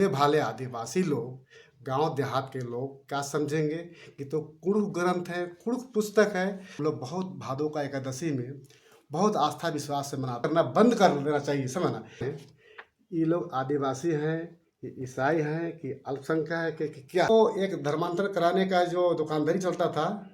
भाले आदिवासी लोग गांव देहात के लोग क्या समझेंगे कि तो कुड़ुख ग्रंथ है, कुड़ुख पुस्तक है। हम लोग बहुत भादों का एकादशी में बहुत आस्था विश्वास से मनाते करना बंद कर देना चाहिए, समझना। ये लोग आदिवासी हैं, ये ईसाई हैं कि अल्पसंख्यक है कि क्या। तो एक धर्मांतर कराने का जो दुकानदारी चलता था,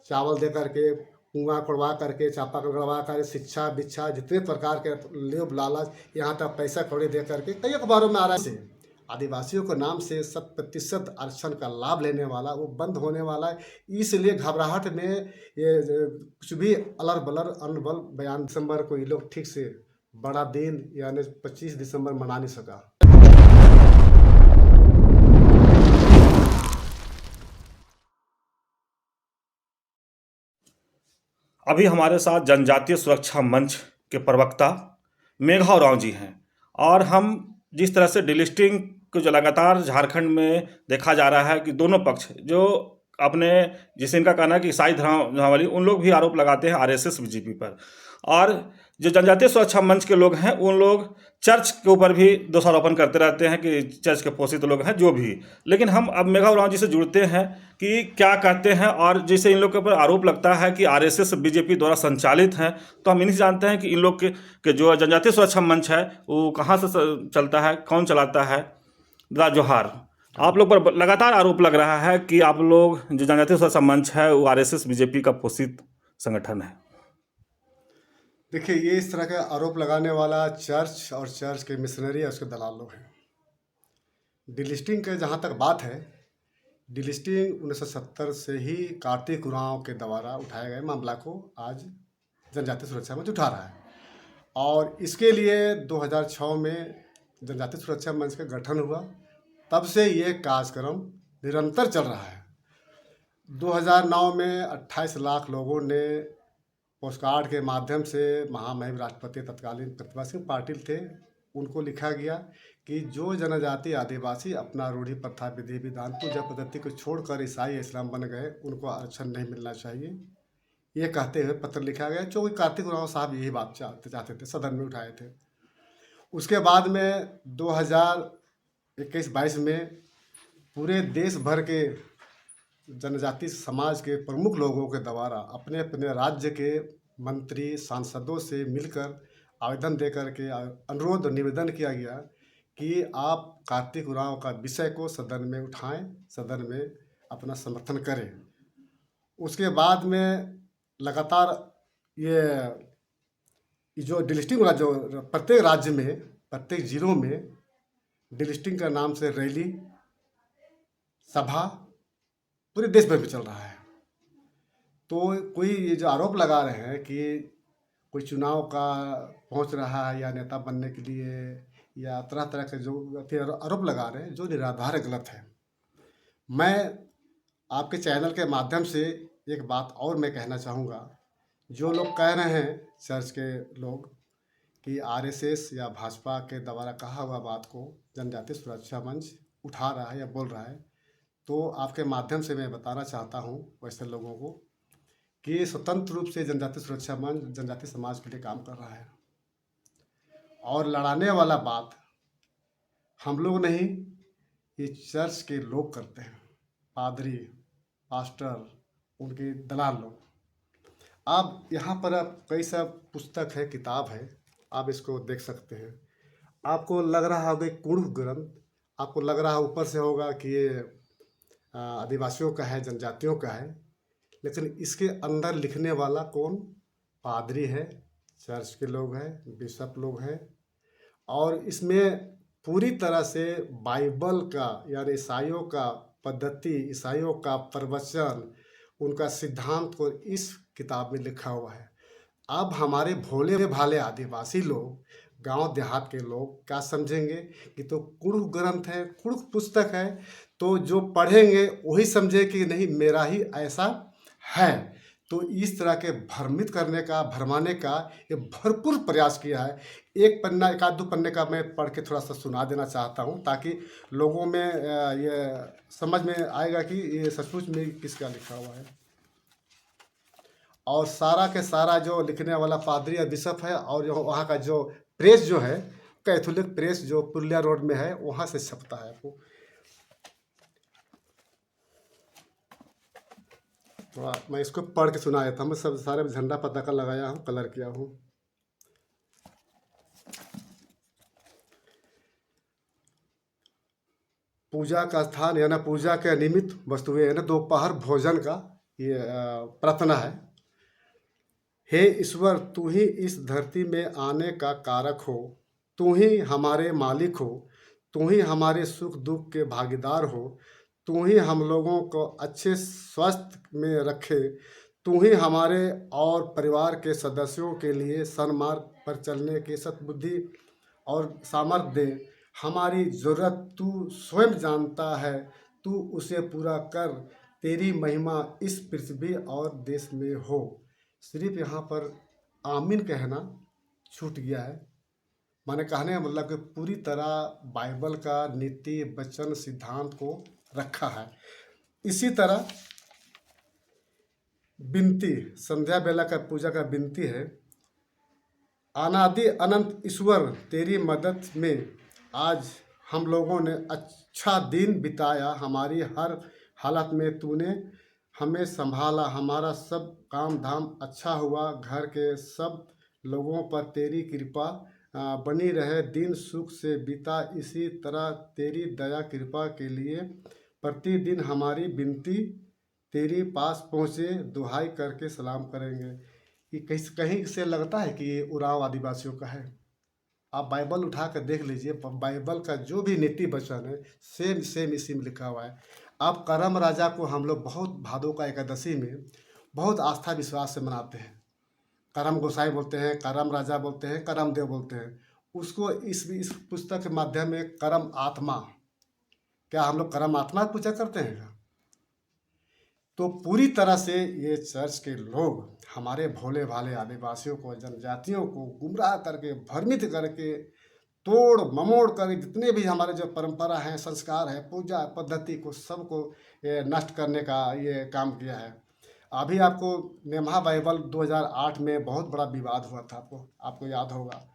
चावल दे करके, कुआं कोड़वा करके, चापा गड़वा कर, शिक्षा भिक्षा जितने प्रकार के लोभ लालच, यहाँ तक पैसा कौड़ी दे करके कई अखबारों में आ रहा है। आदिवासियों के नाम से 100% आरक्षण का लाभ लेने वाला वो बंद होने वाला है। इसलिए घबराहट में ये कुछ भी अलर बलर अनबल बयान। दिसंबर को ये लोग ठीक से बड़ा दिन यानी 25 दिसंबर मना नहीं सका। अभी हमारे साथ जनजातीय सुरक्षा मंच के प्रवक्ता मेघा उरांव जी हैं और हम जिस तरह से डिलिस्टिंग को जो लगातार झारखंड में देखा जा रहा है कि दोनों पक्ष जो अपने जिसे इनका कहना है कि ईसाई धर्मावलंबी उन लोग भी आरोप लगाते हैं आरएसएस बीजेपी पर, और जो जनजातीय सुरक्षा मंच के लोग हैं उन लोग चर्च के ऊपर भी दोषारोपण करते रहते हैं कि चर्च के पोषित लोग हैं जो भी। लेकिन हम अब मेघा उरांव जी से जुड़ते हैं कि क्या कहते हैं, और जैसे इन लोग के ऊपर आरोप लगता है कि आरएसएस बीजेपी द्वारा संचालित हैं, तो हम इन्हीं से जानते हैं कि इन लोग के जो जनजातीय सुरक्षा मंच है वो कहाँ से चलता है, कौन चलाता है। दादा जोहार। आप लोग पर लगातार आरोप लग रहा है कि आप लोग जो जनजातीय सुरक्षा मंच है वो आरएसएस बीजेपी का पोषित संगठन है। देखिए, ये इस तरह का आरोप लगाने वाला चर्च और चर्च के मिशनरी और उसके दलाल लोग हैं। डिलिस्टिंग के जहाँ तक बात है, डिलिस्टिंग 1970 से ही कार्तिक उरांव के द्वारा उठाए गए मामला को आज जनजातीय सुरक्षा मंच उठा रहा है, और इसके लिए 2006 में जनजातीय सुरक्षा मंच का गठन हुआ। तब से ये कार्यक्रम निरंतर चल रहा है। 2009 में 28 लाख लोगों ने पोस्टकार्ड के माध्यम से महामहिम राष्ट्रपति तत्कालीन प्रतिभा सिंह पाटिल थे, उनको लिखा गया कि जो जनजाति आदिवासी अपना रूढ़ी प्रथा विधि विधान पूजा पद्धति को छोड़कर ईसाई इस्लाम बन गए उनको आरक्षण नहीं मिलना चाहिए, ये कहते हुए पत्र लिखा गया। जो कार्तिक उरांव साहब यही बात चाहते थे, सदन में उठाए थे। उसके बाद में 2021-22 में पूरे देश भर के जनजाति समाज के प्रमुख लोगों के द्वारा अपने अपने राज्य के मंत्री सांसदों से मिलकर आवेदन दे करके अनुरोध निवेदन किया गया कि आप कार्तिक उरांव का विषय को सदन में उठाएं, सदन में अपना समर्थन करें। उसके बाद में लगातार ये जो डिलिस्टिंग वाला जो प्रत्येक राज्य में प्रत्येक जिलों में डिलिस्टिंग का नाम से रैली सभा पूरे देश भर में चल रहा है। तो कोई ये जो आरोप लगा रहे हैं कि कोई चुनाव का पहुंच रहा है या नेता बनने के लिए या तरह तरह के जो फिर आरोप लगा रहे हैं, जो निराधार गलत है। मैं आपके चैनल के माध्यम से एक बात और मैं कहना चाहूँगा। जो लोग कह रहे हैं चर्च के लोग कि आरएसएस या भाजपा के द्वारा कहा हुआ बात को जनजातीय सुरक्षा मंच उठा रहा है या बोल रहा है, तो आपके माध्यम से मैं बताना चाहता हूँ वैसे लोगों को कि स्वतंत्र रूप से जनजातीय सुरक्षा मंच जनजातीय समाज के लिए काम कर रहा है, और लड़ाने वाला बात हम लोग नहीं, ये चर्च के लोग करते हैं, पादरी पास्टर उनके दलाल लोग। आप यहाँ पर आप कई सब पुस्तक है, किताब है, आप इसको देख सकते हैं। आपको लग रहा होगा कुड़ुख ग्रंथ, आपको लग रहा ऊपर से होगा कि ये आदिवासियों का है, जनजातियों का है, लेकिन इसके अंदर लिखने वाला कौन? पादरी है, चर्च के लोग हैं, बिशप लोग हैं, और इसमें पूरी तरह से बाइबल का यानी ईसाइयों का पद्धति, ईसाइयों का प्रवचन, उनका सिद्धांत को इस किताब में लिखा हुआ है। अब हमारे भोले भाले आदिवासी लोग गांव देहात के लोग क्या समझेंगे कि तो कुड़ुख ग्रंथ है, कुड़ुख पुस्तक है, तो जो पढ़ेंगे वही समझे कि नहीं मेरा ही ऐसा है। तो इस तरह के भ्रमित करने का, भरमाने का ये भरपूर प्रयास किया है। एक पन्ना, एक आध दो पन्ने का मैं पढ़ के थोड़ा सा सुना देना चाहता हूँ, ताकि लोगों में ये समझ में आएगा कि ये सचमुच में किसका लिखा हुआ है। और सारा के सारा जो लिखने वाला पादरी या बिशप है, और जो वहाँ का जो प्रेस जो है कैथोलिक प्रेस जो पुरुलिया रोड में है वहाँ से छपता है आपको। तो मैं इसको पढ़ के सुना देता हूँ। मैं सब सारे झंडा पताका लगाया हूँ, कलर किया हूँ। पूजा का स्थान या ना पूजा के निमित्त वस्तुएं है ना दोपहर भोजन का ये प्रार्थना है। हे ईश्वर, तू ही इस धरती में आने का कारक हो, तू ही हमारे मालिक हो, तू ही हमारे सुख दुख के भागीदार हो, तू ही हम लोगों को अच्छे स्वास्थ्य में रखे, तू ही हमारे और परिवार के सदस्यों के लिए सन्मार्ग पर चलने की सद्बुद्धि और सामर्थ्य दे। हमारी ज़रूरत तू स्वयं जानता है, तू उसे पूरा कर। तेरी महिमा इस पृथ्वी और देश में हो। सिर्फ यहाँ पर आमीन कहना छूट गया है। माने कहने का मतलब कि पूरी तरह बाइबल का नीति वचन सिद्धांत को रखा है। इसी तरह विनती, संध्या बेला का पूजा का विनती है। अनादि अनंत ईश्वर, तेरी मदद में आज हम लोगों ने अच्छा दिन बिताया। हमारी हर हालत में तूने हमें संभाला, हमारा सब काम धाम अच्छा हुआ। घर के सब लोगों पर तेरी कृपा बनी रहे। दिन सुख से बीता, इसी तरह तेरी दया कृपा के लिए प्रतिदिन हमारी विनती तेरे पास पहुँचे। दुहाई करके सलाम करेंगे। कि कहीं कहीं से लगता है कि ये उरांव आदिवासियों का है। आप बाइबल उठा कर देख लीजिए, बाइबल का जो भी नीति वचन है सेम सेम इसी में लिखा हुआ है। आप करम राजा को हम लोग बहुत भादों का एकादशी में बहुत आस्था विश्वास से मनाते हैं। करम गोसाई बोलते हैं, करम राजा बोलते हैं, करम देव बोलते हैं उसको। इस पुस्तक के माध्यम में करम आत्मा, क्या हम लोग करम आत्मा की पूजा करते हैं क्या? तो पूरी तरह से ये चर्च के लोग हमारे भोले भाले आदिवासियों को, जनजातियों को गुमराह करके, भ्रमित करके, तोड़ ममोड़ कर जितने भी हमारे जो परंपरा हैं, संस्कार है, पूजा पद्धति को सबको नष्ट करने का ये काम किया है। अभी आपको नेमहा बाइबल 2008 में बहुत बड़ा विवाद हुआ था, आपको याद होगा।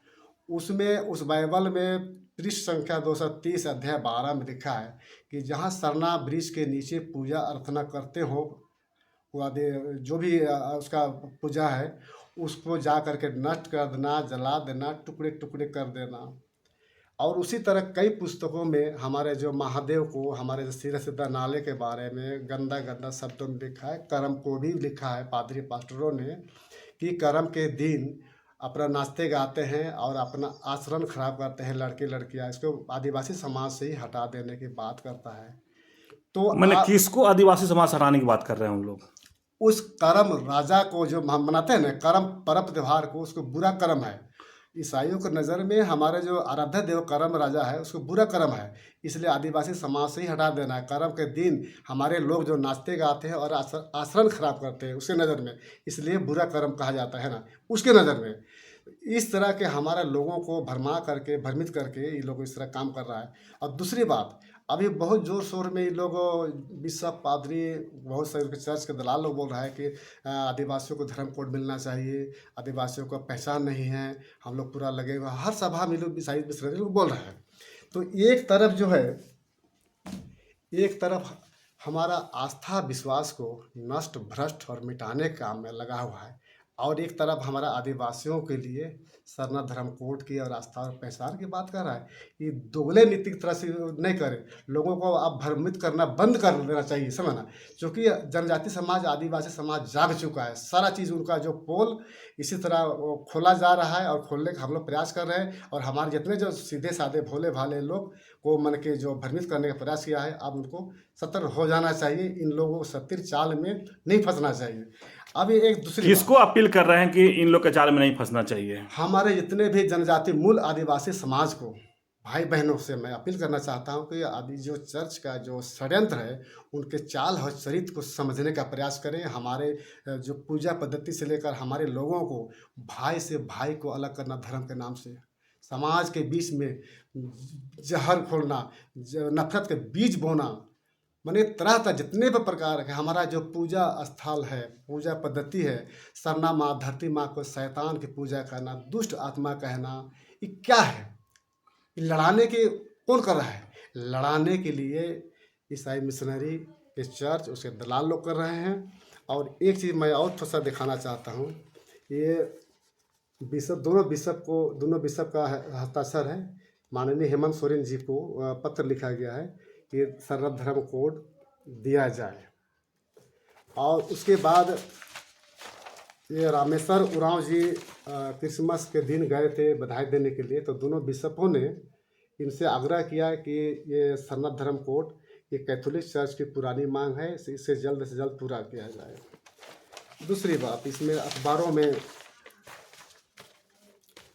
उसमें उस बाइबल में पृष्ठ संख्या 230 अध्याय 12 में लिखा है कि जहाँ सरना वृक्ष के नीचे पूजा अर्चना करते हो, जो भी उसका पूजा है उसको जा करके नष्ट कर देना, जला देना, टुकड़े टुकड़े कर देना। और उसी तरह कई पुस्तकों में हमारे जो महादेव को, हमारे जो सिर सिद्धा नाले के बारे में गंदा गंदा शब्दों में लिखा है। कर्म को भी लिखा है पादरी पास्टरों ने कि कर्म के दिन अपना नाचते गाते हैं और अपना आचरण खराब करते हैं लड़के लड़कियां। इसको आदिवासी समाज से ही हटा देने की बात करता है। तो मैंने किसको आदिवासी समाज से हटाने की बात कर रहे हैं हम लोग? उस करम राजा को जो हम मनाते हैं ना, करम पर्व त्योहार को, उसको बुरा कर्म है। ईसाइयों की नज़र में हमारे जो आराध्य देव करम राजा है उसको बुरा कर्म है, इसलिए आदिवासी समाज से ही हटा देना है। करम के दिन हमारे लोग जो नाचते गाते हैं और आचरण खराब करते हैं उसके नज़र में, इसलिए बुरा कर्म कहा जाता है ना, उसके नज़र में। इस तरह के हमारे लोगों को भरमा करके, भ्रमित करके ये लोग इस तरह काम कर रहा है। और दूसरी बात, अभी बहुत ज़ोर शोर में ये लोग बिशप पादरी, बहुत सारे चर्च के दलाल लोग बोल रहा है कि आदिवासियों को धर्म कोड मिलना चाहिए, आदिवासियों को पहचान नहीं है, हम लोग पूरा लगे हुआ। हर सभा में लोग ईसाई लोग बोल रहे हैं। तो एक तरफ जो है, एक तरफ हमारा आस्था विश्वास को नष्ट भ्रष्ट और मिटाने के काम में लगा हुआ है, और एक तरफ हमारा आदिवासियों के लिए सरना धर्म कोड की और आस्था और पहचान की बात कर रहा है। ये दोगले नीति की तरह से नहीं करे, लोगों को अब भ्रमित करना बंद कर देना चाहिए, समझना। क्योंकि जनजाति समाज, आदिवासी समाज जाग चुका है। सारा चीज़ उनका जो पोल इसी तरह खोला जा रहा है और खोलने का हम लोग प्रयास कर रहे हैं। और हमारे जितने जो सीधे साधे भोले भाले लोग को मन के जो भ्रमित करने का प्रयास किया है, अब उनको सतर्क हो जाना चाहिए। इन लोगों को सतिर चाल में नहीं फंसना चाहिए। अब एक दूसरी किसको अपील कर रहे हैं कि इन लोग के जाल में नहीं फंसना चाहिए? हमारे जितने भी जनजाति मूल आदिवासी समाज को, भाई बहनों से मैं अपील करना चाहता हूं कि अभी जो चर्च का जो षड्यंत्र है उनके चाल और चरित्र को समझने का प्रयास करें। हमारे जो पूजा पद्धति से लेकर हमारे लोगों को, भाई से भाई को अलग करना धर्म के नाम से, समाज के बीच में जहर खोलना, नफरत के बीज बोना, माने तरह तरह जितने भी प्रकार के हमारा जो पूजा स्थल है, पूजा पद्धति है, सरना माँ, धरती माँ को शैतान की पूजा करना, दुष्ट आत्मा कहना, ये क्या है? लड़ाने के कौन कर रहा है? लड़ाने के लिए ईसाई मिशनरी के चर्च, उसके दलाल लोग कर रहे हैं। और एक चीज़ मैं और थोड़ा सा दिखाना चाहता हूँ, ये दोनों बिशप का हस्ताक्षर है। माननीय हेमंत सोरेन जी को पत्र लिखा गया है कि सर्व धर्म कोड दिया जाए। और उसके बाद ये रामेश्वर उरांव जी क्रिसमस के दिन गए थे बधाई देने के लिए, तो दोनों बिशपों ने इनसे आग्रह किया कि ये सनातन धर्म कोड, ये कैथोलिक चर्च की पुरानी मांग है, इसे जल्द से जल्द पूरा किया जाए। दूसरी बात, इसमें अखबारों में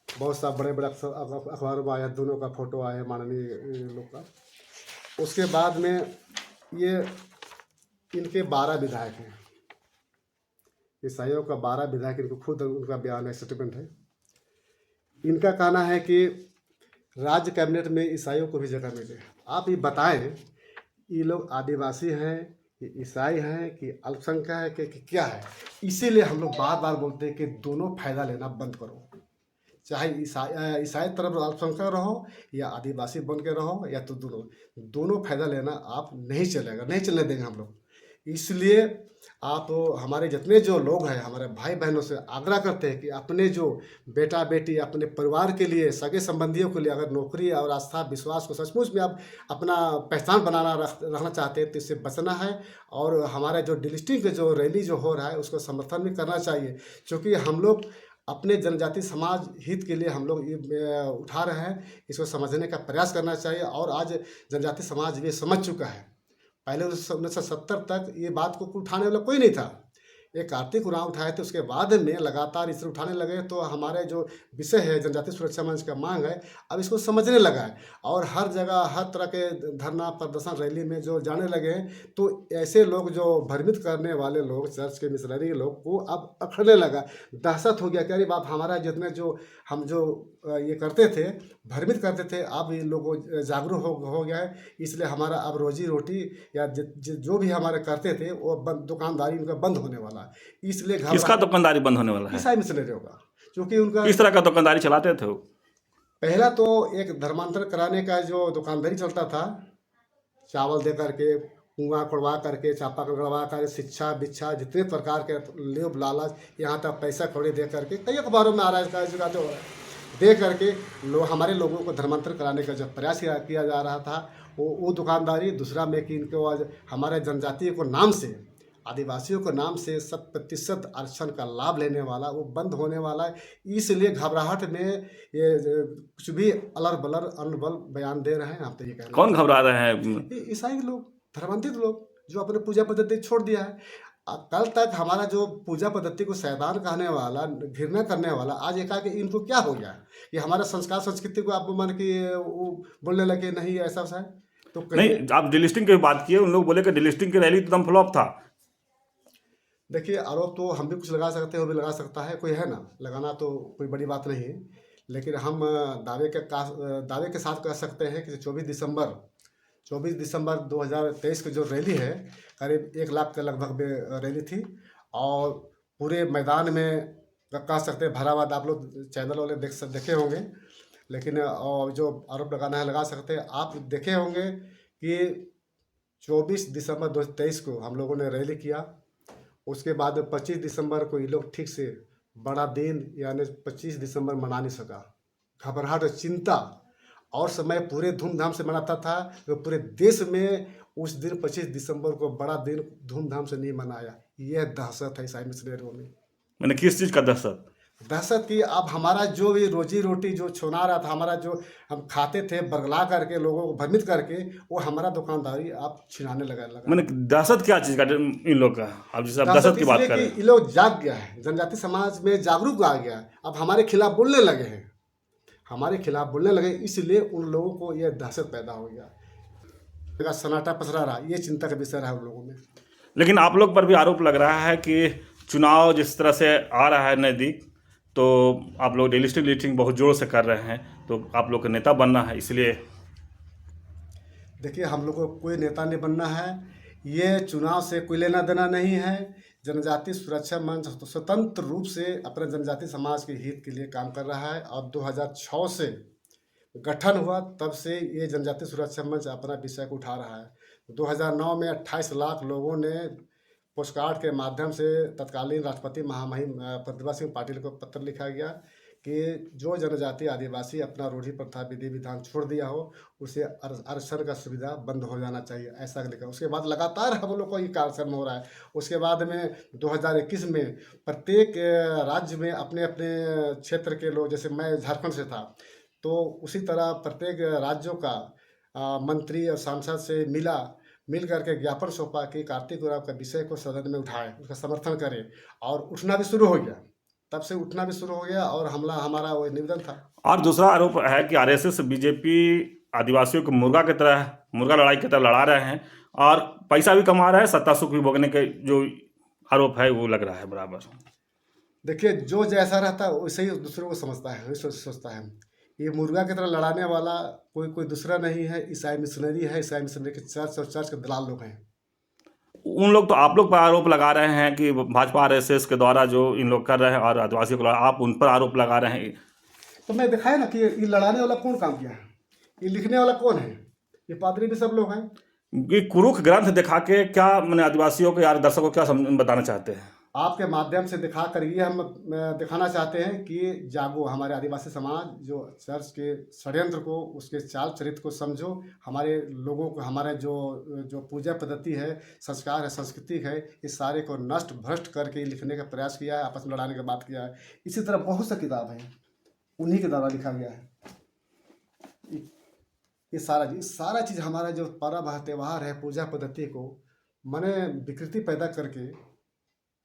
बहुत सा बड़े बड़े अखबारों में आया, दोनों का फोटो आया माननीय लोग का। उसके बाद में ये इनके 12 विधायक हैं, ईसाइयों का 12 विधायक, इनको खुद उनका बयान है, स्टेटमेंट है। इनका कहना है कि राज्य कैबिनेट में ईसाइयों को भी जगह मिले। आप ये बताएं, ये लोग आदिवासी हैं कि ईसाई हैं कि अल्पसंख्यक है कि क्या है? इसीलिए हम लोग बार बार बोलते हैं कि दोनों फायदा लेना बंद करो। चाहे ईसाई तरफ अल्पसंख्यक रहो या आदिवासी बन के रहो, या तो दोनों फायदा लेना आप नहीं चलेगा, नहीं चलने देंगे हम लोग। इसलिए आप हमारे जितने जो लोग हैं, हमारे भाई बहनों से आग्रह करते हैं कि अपने जो बेटा बेटी, अपने परिवार के लिए, सगे संबंधियों के लिए अगर नौकरी और आस्था विश्वास को सचमुच में आप अपना पहचान रखना चाहते हैं तो इससे बचना है। और हमारे जो डिलिस्टिंग जो रैली जो हो रहा है उसको समर्थन भी करना चाहिए, क्योंकि हम लोग अपने जनजाति समाज हित के लिए हम लोग ये उठा रहे हैं। इसको समझने का प्रयास करना चाहिए। और आज जनजाति समाज ये समझ चुका है। पहले 1970 तक ये बात को उठाने वाला कोई नहीं था। एक कार्तिक उरांव उठाए थे, उसके बाद में लगातार इसे उठाने लगे। तो हमारे जो विषय है जनजाति सुरक्षा मंच का मांग है, अब इसको समझने लगा है और हर जगह हर तरह के धरना प्रदर्शन रैली में जो जाने लगे हैं। तो ऐसे लोग जो भ्रमित करने वाले लोग, चर्च के मिशनरी के लोग को अब अखड़ने लगा, दहशत हो गया कि अरे बाप, हमारा जितने जो हम जो ये करते थे, भ्रमित करते थे, अब ये लोगों जागरूक हो गया है। इसलिए हमारा अब रोजी रोटी या जो भी हमारे करते थे वो दुकानदारी उनका बंद होने वाला है। इसलिए किसका दुकानदारी बंद होने वाला है? ईसाई मिशनरी होगा, क्योंकि उनका किस तरह का दुकानदारी चलाते थे वो? पहला तो एक धर्मांतर कराने का जो दुकानदारी चलता था, चावल दे करके, कुआं खुड़वा करके, चापा गड़वा कर, शिक्षा भिक्षा जितने प्रकार के लोभ लालच, यहाँ तक पैसा कौड़ी दे करके, कई अखबारों में आ रहा है इसका जगह जो हो रहा है, दे करके हमारे लोगों को धर्मांतर कराने का जब प्रयास किया जा रहा था, वो दुकानदारी। दूसरा में कि इनको आज हमारे जनजाति को नाम से, आदिवासियों के नाम से 100% आरक्षण का लाभ लेने वाला वो बंद होने वाला है। इसलिए घबराहट में ये कुछ भी अलर बलर अनबल बयान दे रहे हैं। आप तो ये कह रहे हैं, कौन घबरा रहे हैं? ईसाई लोग, धर्मांतरित लोग जो अपने पूजा पद्धति छोड़ दिया है। कल तक हमारा जो पूजा पद्धति को शैतान कहने वाला, घृणा करने वाला, आज एकाएक इनको क्या हो गया? ये हमारा संस्कार संस्कृति को आप मान कि वो बोलने लगे नहीं ऐसा है। तो नहीं, आप डिलिस्टिंग की बात किए, उन लोग बोले कि डिलिस्टिंग की रैली एकदम फ्लॉप था। देखिए, आरोप तो हम भी कुछ लगा सकते हैं, वो भी लगा सकता है, कोई है ना, लगाना तो कोई बड़ी बात नहीं है। लेकिन हम दावे के साथ कह सकते हैं कि 24 दिसंबर 2023 की जो रैली है, करीब 1 लाख के लगभग रैली थी। और पूरे मैदान में कह सकते हैं भरा हुआ, आप लोग चैनल वाले देखे होंगे। लेकिन और जो आरोप लगाना है लगा सकते हैं। आप देखे होंगे कि 24 दिसंबर 2023 को हम लोगों ने रैली किया। उसके बाद 25 दिसंबर को ये लोग ठीक से बड़ा दिन यानी 25 दिसंबर मना नहीं सका। घबराहट और चिंता, और समय पूरे धूमधाम से मनाता था तो पूरे देश में उस दिन 25 दिसंबर को बड़ा दिन धूमधाम से नहीं मनाया। यह दहशत है ईसाई मिशनरियों में। मैंने किस चीज़ का दहशत? दहशत की अब हमारा जो भी रोजी रोटी जो छोना रहा था, हमारा जो हम खाते थे बरगला करके, लोगों को भ्रमित करके, वो हमारा दुकानदारी आप छिनाने लगा। मैंने दहशत क्या चीज़ का इन लोग का? अब जैसे आप दहशत की बात कर रहे हैं, ये लोग जाग गया है, जनजाति समाज में जागरूक आ गया है, अब हमारे खिलाफ बोलने लगे हैं, इसलिए उन लोगों को यह दहशत पैदा हो गया, सन्नाटा पसरा रहा। ये चिंता का विषय रहा उन लोगों में। लेकिन आप लोग पर भी आरोप लग रहा है कि चुनाव जिस तरह से आ रहा है नज़दीक, तो आप लोग डिलिस्टिंग बहुत जोर से कर रहे हैं, तो आप लोग को नेता बनना है, इसलिए। देखिए, हम लोग को कोई नेता नहीं बनना है, ये चुनाव से कोई लेना देना नहीं है। जनजाति सुरक्षा मंच स्वतंत्र रूप से अपने जनजाति समाज के हित के लिए काम कर रहा है और 2006 से गठन हुआ तब से ये जनजातीय सुरक्षा मंच अपना विषय को उठा रहा है। 2009 में 28 लाख लोगों ने पोस्टकार्ड के माध्यम से तत्कालीन राष्ट्रपति महामहिम प्रतिभा सिंह पाटिल को पत्र लिखा गया कि जो जनजातीय आदिवासी अपना रूढ़ि प्रथा विधि विधान छोड़ दिया हो उसे आरक्षण का सुविधा बंद हो जाना चाहिए, ऐसा लिखा। उसके बाद लगातार हम लोग को ये कार्यक्रम हो रहा है। उसके बाद में 2021 में प्रत्येक राज्य में अपने अपने क्षेत्र के लोग, जैसे मैं झारखंड से था तो उसी तरह प्रत्येक राज्यों का मंत्री और सांसद से मिल करके ज्ञापन सौंपा कि कार्तिक उरांव का विषय को सदन में उठाए, उसका समर्थन करें, और उठना भी शुरू हो गया। तब से उठना भी शुरू हो गया और हमारा वो निवेदन था। और दूसरा आरोप है कि आरएसएस बीजेपी आदिवासियों को मुर्गा लड़ाई की तरह लड़ा रहे हैं और पैसा भी कमा रहा है, सत्ता सुख भी भोगने के जो आरोप है वो लग रहा है बराबर। देखिए, जो जैसा रहता है वैसे ही दूसरों को समझता है, वही सोचता है। ये मुर्गा की तरह लड़ाने वाला कोई दूसरा नहीं है, ईसाई मिशनरी है। ईसाई मिशनरी के चर्च और चर्च के दलाल लोग हैं। उन लोग तो आप लोग पर आरोप लगा रहे हैं कि भाजपा आरएसएस के द्वारा जो इन लोग कर रहे हैं और आदिवासियों को आप उन पर आरोप लगा रहे हैं। तो मैं दिखाया ना कि ये लड़ाने वाला कौन काम किया है, ये लिखने वाला कौन है, ये पादरी भी सब लोग हैं। ये कुरुख ग्रंथ दिखा के क्या मैंने आदिवासियों को या दर्शकों को क्या बताना चाहते हैं? आपके माध्यम से दिखा कर ये हम दिखाना चाहते हैं कि जागो, हमारे आदिवासी समाज जो चर्च के षड्यंत्र को, उसके चाल चरित्र को समझो। हमारे लोगों को, हमारे जो पूजा पद्धति है, संस्कार है, संस्कृति है, इस सारे को नष्ट भ्रष्ट करके लिखने का प्रयास किया है, आपस में लड़ाने की बात किया है। इसी तरह बहुत सा किताब है, उन्हीं के द्वारा लिखा गया है। ये सारा चीज़ हमारा जो पर्व है, त्यौहार है, पूजा पद्धति को मने विकृति पैदा करके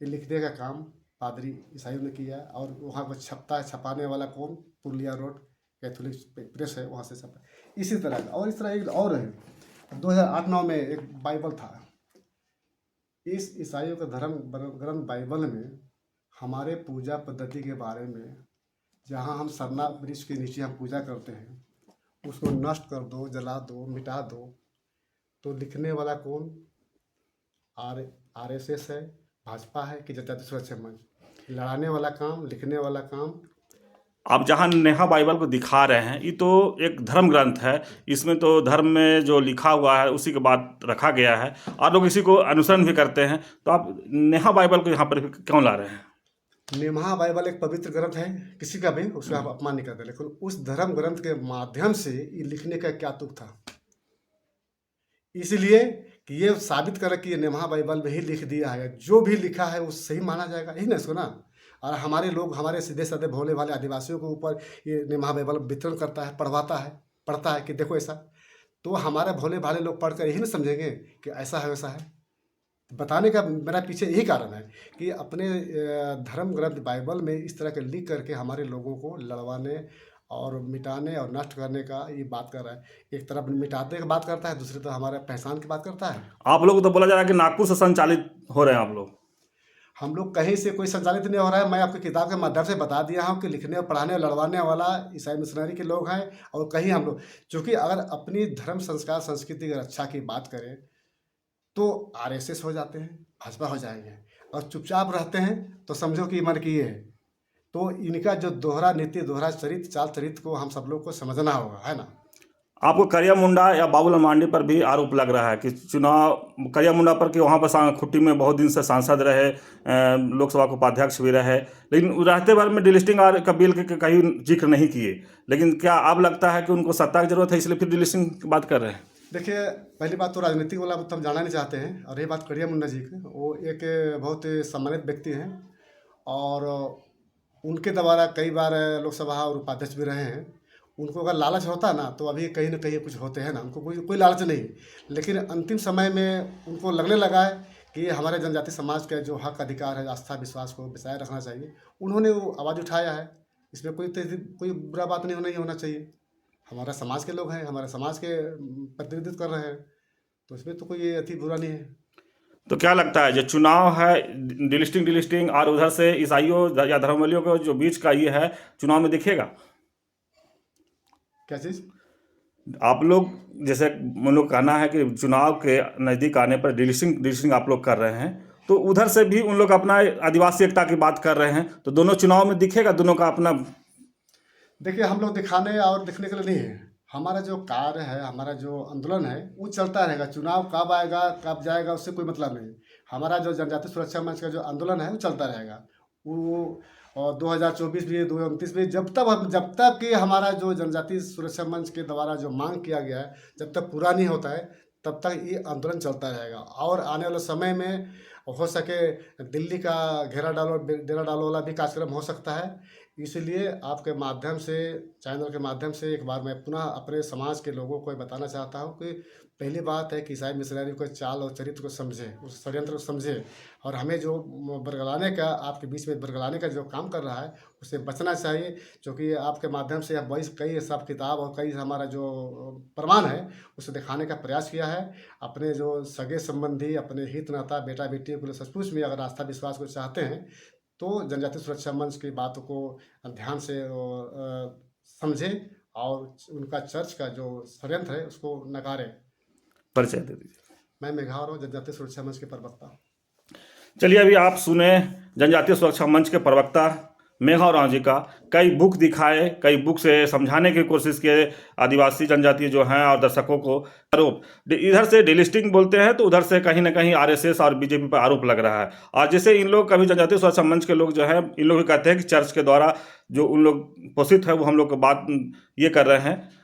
ये लिखने का काम पादरी ईसाइयों ने किया। और वहाँ पर छपाने वाला कौन, पुरलिया रोड कैथोलिक प्रेस है, वहाँ से छपा। इसी तरह का और इस तरह एक और है। 2008-9 में एक बाइबल था। इस ईसाइयों का धर्म ग्रंथ बाइबल में हमारे पूजा पद्धति के बारे में, जहाँ हम सरना वृक्ष के नीचे हम पूजा करते हैं, उसको नष्ट कर दो, जला दो, मिटा दो। तो लिखने वाला कौन, आरएसएस है, भाजपा है कि जनजातीय सुरक्षा मंच? लड़ाने वाला काम, लिखने वाला काम। आप जहाँ नेहा बाइबल को दिखा रहे हैं, ये तो एक धर्म ग्रंथ है, इसमें तो धर्म में जो लिखा हुआ है उसी के बाद रखा गया है और लोग इसी को अनुसरण भी करते हैं। तो आप नेहा बाइबल को यहाँ पर क्यों ला रहे हैं? नेहा बाइबल एक पवित्र ग्रंथ है, किसी का भी उसका आप अपमान नहीं करते, लेकिन उस धर्म ग्रंथ के माध्यम से ये लिखने का क्या तुक था, इसलिए कि ये साबित करे कि ये नेहा बाइबल में ही लिख दिया है। जो भी लिखा है वो सही माना जाएगा, यही ना इसको ना। और हमारे लोग, हमारे सीधे साधे भोले भाले आदिवासियों के ऊपर ये नेहा बाइबल वितरण करता है, पढ़ता है कि देखो ऐसा। तो हमारे भोले भाले लोग पढ़कर यही ना समझेंगे कि ऐसा है वैसा है। बताने का मेरा पीछे यही कारण है कि अपने धर्म ग्रंथ बाइबल में इस तरह के लिख करके हमारे लोगों को लड़वाने और मिटाने और नष्ट करने का ये बात कर रहा है। एक तरफ मिटाने की बात करता है, दूसरी तरफ हमारे पहचान की बात करता है। आप लोग तो बोला जा रहा है कि नागपुर से संचालित हो रहे हैं आप लोग। हम लोग कहीं से कोई संचालित नहीं हो रहा है। मैं आपकी किताब के माध्यम से बता दिया हूँ कि लिखने और पढ़ाने और लड़वाने वाला ईसाई मिशनरी के लोग हैं। और कहीं हम लोग, चूँकि अगर अपनी धर्म संस्कार संस्कृति की रक्षा की बात करें तो आरएसएस हो जाते हैं, भाजपा हो जाएंगे। और चुपचाप रहते हैं तो समझो कि मन की ये है। तो इनका जो दोहरा नीति, दोहरा चरित्र, चाल चरित्र को हम सब लोग को समझना होगा, है ना। आपको करिया मुंडा या बाबूलाल मांडी पर भी आरोप लग रहा है कि चुनाव, करिया मुंडा पर कि वहाँ पर खुट्टी में बहुत दिन से सांसद रहे, लोकसभा के उपाध्यक्ष भी रहे, लेकिन रहते भर में डिलिस्टिंग और कबील के कहीं जिक्र नहीं किए। लेकिन क्या अब लगता है कि उनको सत्ता की जरूरत है इसलिए फिर डिलिस्टिंग की बात कर रहे हैं? देखिए, पहली बात तो राजनीतिक वाला तो हम जाना नहीं चाहते हैं। और ये बात करिया मुंडा जी की, वो एक बहुत सम्मानित व्यक्ति हैं और उनके द्वारा कई बार लोकसभा और उपाध्यक्ष भी रहे हैं। उनको अगर लालच होता ना तो अभी कहीं ना कहीं कुछ होते हैं ना, उनको कोई लालच नहीं। लेकिन अंतिम समय में उनको लगने लगा है कि हमारे जनजाति समाज का जो हक अधिकार है, आस्था विश्वास को बचाए रखना चाहिए। उन्होंने वो आवाज़ उठाया है। इसमें कोई बुरा बात नहीं होना चाहिए। हमारा समाज के लोग हैं, हमारे समाज के प्रतिनिधित्व कर रहे हैं, तो इसमें तो कोई अति बुरा नहीं है। तो क्या लगता है जो चुनाव है, डिलिस्टिंग और उधर से ईसाइयों या धर्मावलियों के जो बीच का ये है, चुनाव में दिखेगा क्या चीज़? आप लोग जैसे हम लोग कहना है कि चुनाव के नज़दीक आने पर डिलिस्टिंग आप लोग कर रहे हैं, तो उधर से भी उन लोग अपना आदिवासी एकता की बात कर रहे हैं, तो दोनों चुनाव में दिखेगा दोनों का अपना। देखिए, हम लोग दिखाने और दिखने के लिए नहीं है। हमारा जो कार्य है, हमारा जो आंदोलन है, वो चलता रहेगा। चुनाव कब आएगा, कब जाएगा, उससे कोई मतलब नहीं। हमारा जो जनजातीय सुरक्षा मंच का जो आंदोलन है, वो चलता रहेगा। वो और 2024 भी, 2029 भी, जब तक कि हमारा जो जनजातीय सुरक्षा मंच के द्वारा जो मांग किया गया है, जब तक पूरा नहीं होता है, तब तक ये आंदोलन चलता रहेगा। और आने वाले समय में हो सके दिल्ली का घेरा डालो, डेरा डालो वाला भी कार्यक्रम हो सकता है। इसलिए आपके माध्यम से, चैनल के माध्यम से एक बार मैं पुनः अपने समाज के लोगों को ये बताना चाहता हूँ कि पहली बात है कि ईसाई मिशनरी को चाल और चरित्र को समझे, उस षड्यंत्र को समझे, और हमें जो बरगलाने का, आपके बीच में बरगलाने का जो काम कर रहा है, उससे बचना चाहिए। क्योंकि आपके माध्यम से हम कई हिसाब किताब और कई हमारा जो प्रमाण है, उसे दिखाने का प्रयास किया है। अपने जो सगे संबंधी, अपने हित नाता, बेटा बेटी को सचमुच में अगर आस्था विश्वास को चाहते हैं, तो जनजातीय सुरक्षा मंच की बातों को ध्यान से समझें और उनका चर्च का जो षड्यंत्र है उसको नकारें। परिचय दे दीजिए। मैं मेघा राव, जनजातीय सुरक्षा मंच के प्रवक्ता। चलिए, अभी आप सुने जनजातीय सुरक्षा मंच के प्रवक्ता मेघा राव जी का। कई बुक दिखाए, कई बुक से समझाने की कोशिश किए आदिवासी जनजाति जो हैं और दर्शकों को। आरोप इधर से डिलिस्टिंग बोलते हैं तो उधर से कहीं ना कहीं आरएसएस और बीजेपी पर आरोप लग रहा है। और जैसे इन लोग कभी जनजातीय सुरक्षा मंच के लोग जो हैं, इन लोग भी कहते हैं कि चर्च के द्वारा जो उन लोग पोषित है, वो हम लोग को बात ये कर रहे हैं।